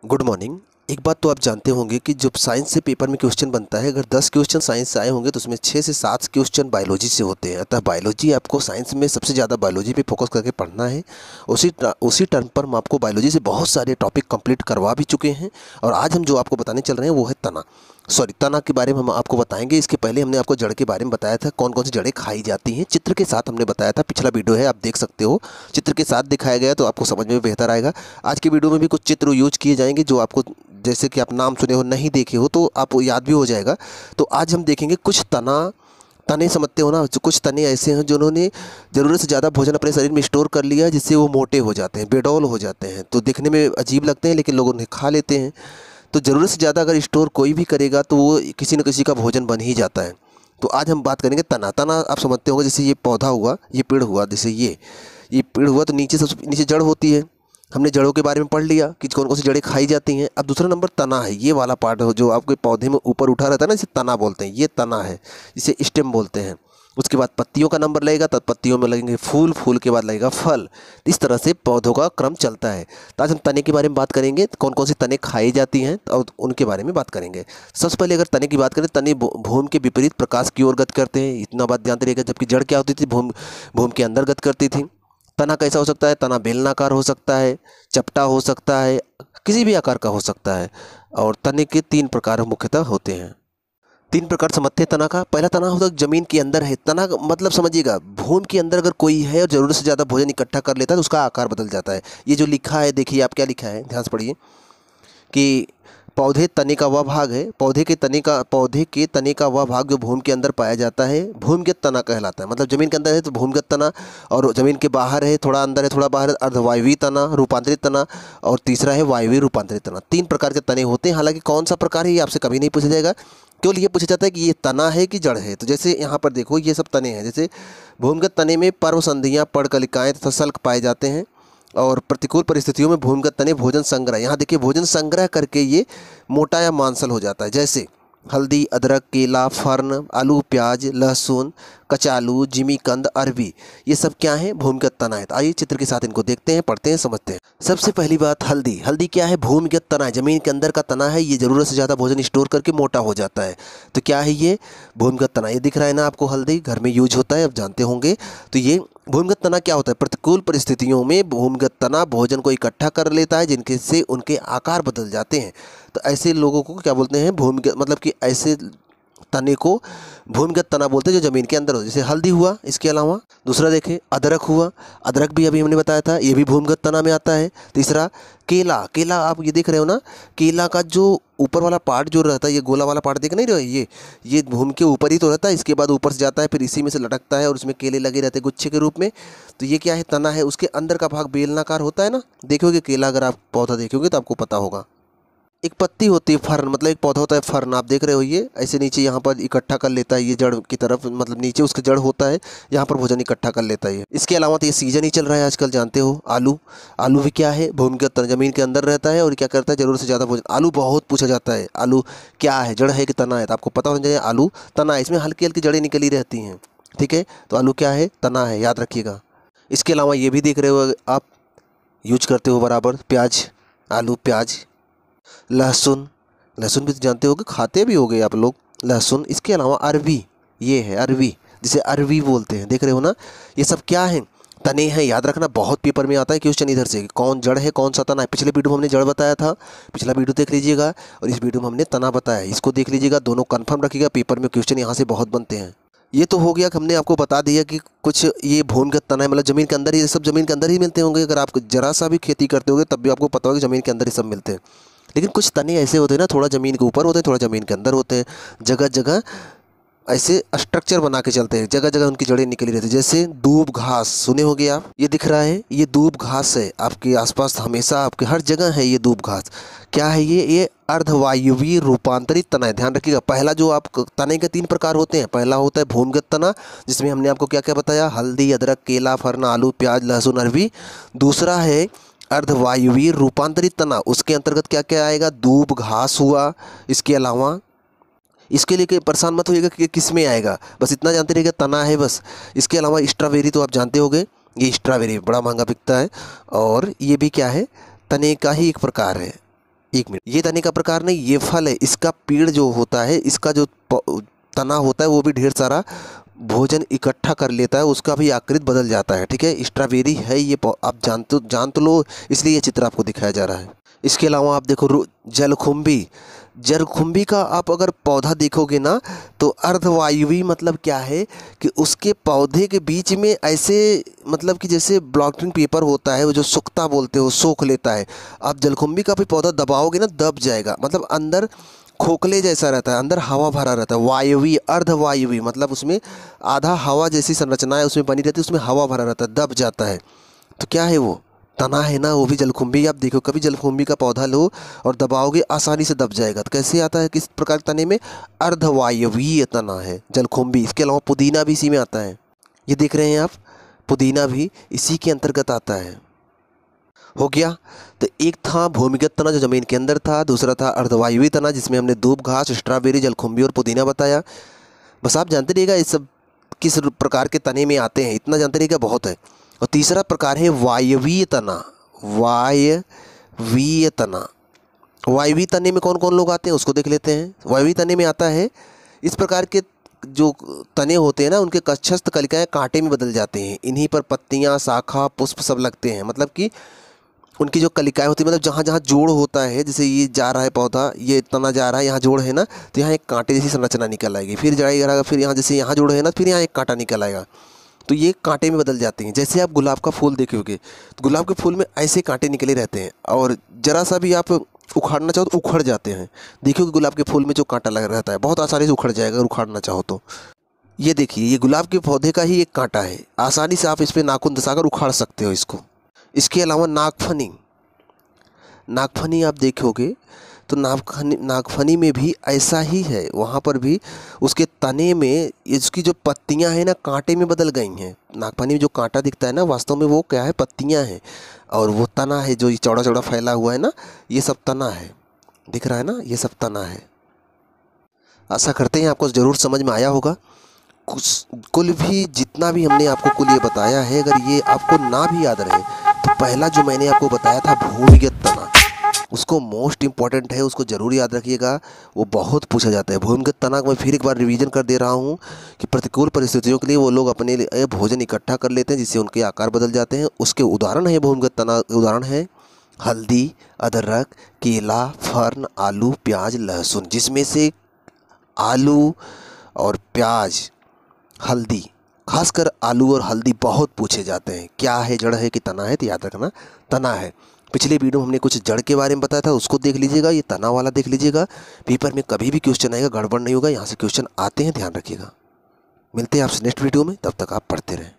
Good morning. एक बात तो आप जानते होंगे कि जब साइंस से पेपर में क्वेश्चन बनता है, अगर 10 क्वेश्चन साइंस से आए होंगे तो उसमें 6 से 7 क्वेश्चन बायोलॉजी से होते हैं। अतः बायोलॉजी आपको साइंस में सबसे ज़्यादा बायोलॉजी पे फोकस करके पढ़ना है। उसी टर्म पर हम आपको बायोलॉजी से बहुत सारे टॉपिक कंप्लीट करवा भी चुके हैं और आज हम जो आपको बताने चल रहे हैं वो है तना के बारे में हम आपको बताएंगे। इसके पहले हमने आपको जड़ के बारे में बताया था, कौन कौन सी जड़ें खाई जाती हैं, चित्र के साथ हमने बताया था। पिछला वीडियो है, आप देख सकते हो, चित्र के साथ दिखाया गया तो आपको समझ में बेहतर आएगा। आज के वीडियो में भी कुछ चित्र यूज किए जाएंगे जो आपको, जैसे कि आप नाम सुने हो, नहीं देखे हो तो आपको याद भी हो जाएगा। तो आज हम देखेंगे कुछ तने समझते हो ना, जो कुछ तने ऐसे हैं जिन्होंने ज़रूरत से ज़्यादा भोजन अपने शरीर में स्टोर कर लिया, जिससे वो मोटे हो जाते हैं, बेडौल हो जाते हैं। तो दिखने में अजीब लगते हैं लेकिन लोग उन्हें खा लेते हैं। तो ज़रूरत से ज़्यादा अगर स्टोर कोई भी करेगा तो वो किसी न किसी का भोजन बन ही जाता है। तो आज हम बात करेंगे तना। आप समझते होंगे, जैसे ये पौधा हुआ, ये पेड़ हुआ, जैसे ये पेड़ हुआ तो नीचे सबसे नीचे जड़ होती है। हमने जड़ों के बारे में पढ़ लिया कि कौन कौन सी जड़ें खाई जाती हैं। अब दूसरा नंबर तना है, ये वाला पार्ट हो जो आपके पौधे में ऊपर उठा रहता है ना, इसे तना बोलते हैं। ये तना है, इसे स्टेम बोलते हैं। उसके बाद पत्तियों का नंबर लगेगा, तब पत्तियों में लगेंगे फूल, फूल के बाद लगेगा फल। इस तरह से पौधों का क्रम चलता है। तो आज हम तने के बारे में बात करेंगे, कौन कौन सी तने खाई जाती हैं और उनके बारे में बात करेंगे। सबसे पहले अगर तने की बात करें, तने भूमि के विपरीत प्रकाश की ओर गति करते हैं, इतना बात जानते रहिएगा। जबकि जड़ क्या होती थी, भूमि के अंदर गति करती थी। तना कैसा हो सकता है, तना बेलनाकार हो सकता है, चपटा हो सकता है, किसी भी आकार का हो सकता है। और तने के 3 प्रकार मुख्यतः होते हैं। 3 प्रकार समझते हैं तना का। पहला तना होता है जमीन के अंदर है। तना का मतलब समझिएगा, भूमि के अंदर अगर कोई है और ज़रूरत से ज़्यादा भोजन इकट्ठा कर लेता है तो उसका आकार बदल जाता है। ये जो लिखा है, देखिए आप क्या लिखा है, ध्यान से पढ़िए कि पौधे तने का वह भाग है, पौधे के तने का वह भाग जो भूमि के अंदर पाया जाता है, भूमिगत तना कहलाता है। मतलब ज़मीन के अंदर है तो भूमिगत तना, और ज़मीन के बाहर है, थोड़ा अंदर है, थोड़ा बाहर है, अर्धवायवीय तना, रूपांतरित तना, और तीसरा है वायवीय रूपांतरित तना। 3 प्रकार के तने होते हैं। हालांकि कौन सा प्रकार है ये आपसे कभी नहीं पूछा जाएगा, केवल ये पूछा जाता है कि ये तना है कि जड़ है। तो जैसे यहाँ पर देखो, ये सब तने हैं। जैसे भूमिगत तने में पर्व संधियाँ, पर्णकलिकाएँ तथा सल्क पाए जाते हैं। और प्रतिकूल परिस्थितियों में भूमिगत तने भोजन संग्रह, यहाँ देखिए भोजन संग्रह करके ये मोटा या मांसल हो जाता है। जैसे हल्दी, अदरक, केला, फर्न, आलू, प्याज, लहसुन, कचालू, जिमीकंद, अरबी, ये सब क्या है, भूमिगत तना है। तो आइए चित्र के साथ इनको देखते हैं, पढ़ते हैं, समझते हैं। सबसे पहली बात, हल्दी। हल्दी क्या है, भूमिगत तना है, जमीन के अंदर का तना है। ये ज़रूरत से ज़्यादा भोजन स्टोर करके मोटा हो जाता है। तो क्या है ये, भूमिगत तना। ये दिख रहा है ना आपको, हल्दी घर में यूज होता है, आप जानते होंगे। तो ये भूमिगत तना क्या होता है, प्रतिकूल परिस्थितियों में भूमिगत तना भोजन को इकट्ठा कर लेता है, जिनके से उनके आकार बदल जाते हैं। तो ऐसे लोगों को क्या बोलते हैं, भूमिगत, मतलब कि ऐसे तने को भूमिगत तना बोलते हैं जो ज़मीन के अंदर हो। जैसे हल्दी हुआ, इसके अलावा दूसरा देखें अदरक हुआ, अदरक भी अभी हमने बताया था, ये भी भूमिगत तना में आता है। तीसरा केला, केला आप ये देख रहे हो ना, केला का जो ऊपर वाला पार्ट जो रहता है, ये गोला वाला पार्ट देख नहीं रहे हो, ये भूमि के ऊपर ही तो रहता है, इसके बाद ऊपर से जाता है, फिर इसी में से लटकता है और उसमें केले लगे रहते हैं गुच्छे के रूप में। तो ये क्या है, तना है। उसके अंदर का भाग बेलनाकार होता है ना, देखोगे केला, अगर आप पौधा देखोगे तो आपको पता होगा। एक पत्ती होती है फर्न, मतलब एक पौधा होता है फर्न, आप देख रहे हो, ये ऐसे नीचे यहाँ पर इकट्ठा कर लेता है, ये जड़ की तरफ, मतलब नीचे उसके जड़ होता है, यहाँ पर भोजन इकट्ठा कर लेता है ये। इसके अलावा तो ये सीजन ही चल रहा है आजकल, जानते हो, आलू। आलू भी क्या है, भूमिगत ज़मीन के अंदर रहता है और क्या करता है, ज़रूरत से ज़्यादा भोजन। आलू बहुत पूछा जाता है, आलू क्या है, जड़ है कि तना है, तो आपको पता होना चाहिए आलू तना है, इसमें हल्की हल्की जड़ें निकली रहती हैं, ठीक है। तो आलू क्या है, तना है, याद रखिएगा। इसके अलावा ये भी देख रहे हो आप, यूज करते हो बराबर, प्याज, आलू, प्याज, लहसुन, लहसुन भी तो जानते होगे, खाते भी होगे आप लोग, लहसुन। इसके अलावा अरबी, ये है अरबी, जिसे अरबी बोलते हैं, देख रहे हो ना। ये सब क्या है, तने हैं, याद रखना, बहुत पेपर में आता है क्वेश्चन इधर से, कौन जड़ है कौन सा तना है। पिछले वीडियो में हमने जड़ बताया था, पिछला वीडियो देख लीजिएगा, और इस वीडियो में हमने तना बताया, इसको देख लीजिएगा, दोनों कन्फर्म रखिएगा, पेपर में क्वेश्चन यहाँ से बहुत बनते हैं। ये तो हो गया कि हमने आपको बता दिया कि कुछ ये भूमिगत तना है, मतलब ज़मीन के अंदर, ये सब ज़मीन के अंदर ही मिलते होंगे। अगर आप जरा सा भी खेती करते होंगे तब भी आपको पता होगा ज़मीन के अंदर ही सब मिलते हैं। लेकिन कुछ तने ऐसे होते हैं ना, थोड़ा ज़मीन के ऊपर होते हैं, थोड़ा ज़मीन के अंदर होते हैं। जगह जगह ऐसे स्ट्रक्चर बना के चलते हैं, जगह जगह उनकी जड़ें निकली रहती है। जैसे दूब घास, सुने होंगे आप, ये दिख रहा है, ये दूब घास है, आपके आसपास हमेशा, आपके हर जगह है ये दूब घास। क्या है ये अर्धवायवीय रूपांतरित तना है। ध्यान रखिएगा, पहला जो आप तने के 3 प्रकार होते हैं, पहला होता है भूमिगत तना, जिसमें हमने आपको क्या क्या बताया, हल्दी, अदरक, केला, फरना, आलू, प्याज, लहसुन, अरबी। दूसरा है अर्धवायवीय रूपांतरित तना, उसके अंतर्गत क्या क्या आएगा, दूब घास हुआ। इसके अलावा इसके लिए परेशान मत होइएगा कि किस में आएगा, बस इतना जानते रहिएगा तना है बस। इसके अलावा स्ट्रॉबेरी तो आप जानते होंगे, ये स्ट्रॉबेरी बड़ा महंगा बिकता है, और ये भी क्या है, तने का ही एक प्रकार है। एक मिनट, ये तने का प्रकार नहीं, ये फल है। इसका पेड़ जो होता है, इसका जो तना होता है वो भी ढेर सारा भोजन इकट्ठा कर लेता है, उसका भी आकृति बदल जाता है। ठीक है, स्ट्रॉबेरी है ये, आप जान तो लो, इसलिए ये चित्र आपको दिखाया जा रहा है। इसके अलावा आप देखो जलकुंभी। जलकुंभी का आप अगर पौधा देखोगे ना तो अर्धवायुवी मतलब क्या है कि उसके पौधे के बीच में ऐसे मतलब कि जैसे ब्लॉटिंग पेपर होता है वो जो सूखता बोलते हो, सोख लेता है। आप जलकुंभी का भी पौधा दबाओगे ना दब जाएगा, मतलब अंदर खोखले जैसा रहता है, अंदर हवा भरा रहता है। वायवी, अर्धवायुवी मतलब उसमें आधा हवा जैसी संरचना है उसमें बनी रहती है, उसमें हवा भरा रहता है, दब जाता है। तो क्या है वो? तना है ना, वो भी जलकुंभी। आप देखो कभी जलकुंभी का पौधा लो और दबाओगे आसानी से दब जाएगा। तो कैसे आता है, किस प्रकार तने में? अर्धवायवीय तना है जलकुंभी। इसके अलावा पुदीना भी इसी में आता है। ये देख रहे हैं आप, पुदीना भी इसी के अंतर्गत आता है। हो गया। तो एक था भूमिगत तना जो ज़मीन के अंदर था, दूसरा था अर्धवायुवी तना जिसमें हमने दूब घास, स्ट्रॉबेरी, जलकुंभी और पुदीना बताया। बस आप जानते रहिएगा ये सब किस प्रकार के तने में आते हैं, इतना जानते रहिएगा बहुत है। और तीसरा प्रकार है वायवीय तना। वायवीय तना, वायवीय तने में कौन कौन लोग आते हैं उसको देख लेते हैं। वायवीय तने में आता है इस प्रकार के जो तने होते हैं ना, उनके कक्षस्थ कलिकाएं कांटे में बदल जाते हैं। इन्हीं पर पत्तियां, शाखा, पुष्प सब लगते हैं। मतलब कि उनकी जो कलिकाएं होती है, मतलब जहाँ जहाँ जोड़ होता है, जैसे ये जा रहा है पौधा, ये तना जा रहा है, यहाँ जोड़ है ना, तो यहाँ एक कांटे जैसी संरचना निकल आएगी। फिर जाएगा, फिर यहाँ जैसे यहाँ जोड़ है ना, फिर यहाँ एक कांटा निकल आएगा। तो ये कांटे में बदल जाते हैं। जैसे आप गुलाब का फूल देखोगे तो गुलाब के फूल में ऐसे कांटे निकले रहते हैं, और ज़रा सा भी आप उखाड़ना चाहो तो उखड़ जाते हैं। देखिए गुलाब के फूल में जो कांटा लगा रहता है बहुत आसानी से उखड़ जाएगा अगर उखाड़ना चाहो तो। ये देखिए, ये गुलाब के पौधे का ही एक कांटा है, आसानी से आप इस पर नाखून दसाकर उखाड़ सकते हो इसको। इसके अलावा नागफनी, नागफनी आप देखोगे तो नागफनी में भी ऐसा ही है। वहाँ पर भी उसके तने में इसकी जो पत्तियाँ हैं ना कांटे में बदल गई हैं। नागफनी में जो कांटा दिखता है ना वास्तव में वो क्या है, पत्तियाँ हैं, और वो तना है जो चौड़ा चौड़ा फैला हुआ है ना, ये सब तना है। दिख रहा है ना, ये सब तना है। आशा करते हैं आपको ज़रूर समझ में आया होगा। कुल भी जितना भी हमने आपको कुल ये बताया है, अगर ये आपको ना भी याद रहे तो पहला जो मैंने आपको बताया था भूमिगत तना, उसको मोस्ट इम्पॉर्टेंट है, उसको ज़रूर याद रखिएगा, वो बहुत पूछा जाता है। भूमिगत तना मैं फिर एक बार रिवीजन कर दे रहा हूँ कि प्रतिकूल परिस्थितियों के लिए वो लोग अपने लिए भोजन इकट्ठा कर लेते हैं जिससे उनके आकार बदल जाते हैं। उसके उदाहरण है भूमिगत तना, उदाहरण है हल्दी, अदरक, केला, फर्न, आलू, प्याज, लहसुन, जिसमें से आलू और प्याज, हल्दी, खासकर आलू और हल्दी बहुत पूछे जाते हैं। क्या है, जड़ है कि तना है? तो याद रखना तना है। पिछले वीडियो में हमने कुछ जड़ के बारे में बताया था, उसको देख लीजिएगा, ये तना वाला देख लीजिएगा। पेपर में कभी भी क्वेश्चन आएगा गड़बड़ नहीं होगा, यहाँ से क्वेश्चन आते हैं, ध्यान रखिएगा। मिलते हैं आपसे नेक्स्ट वीडियो में, तब तक आप पढ़ते रहें।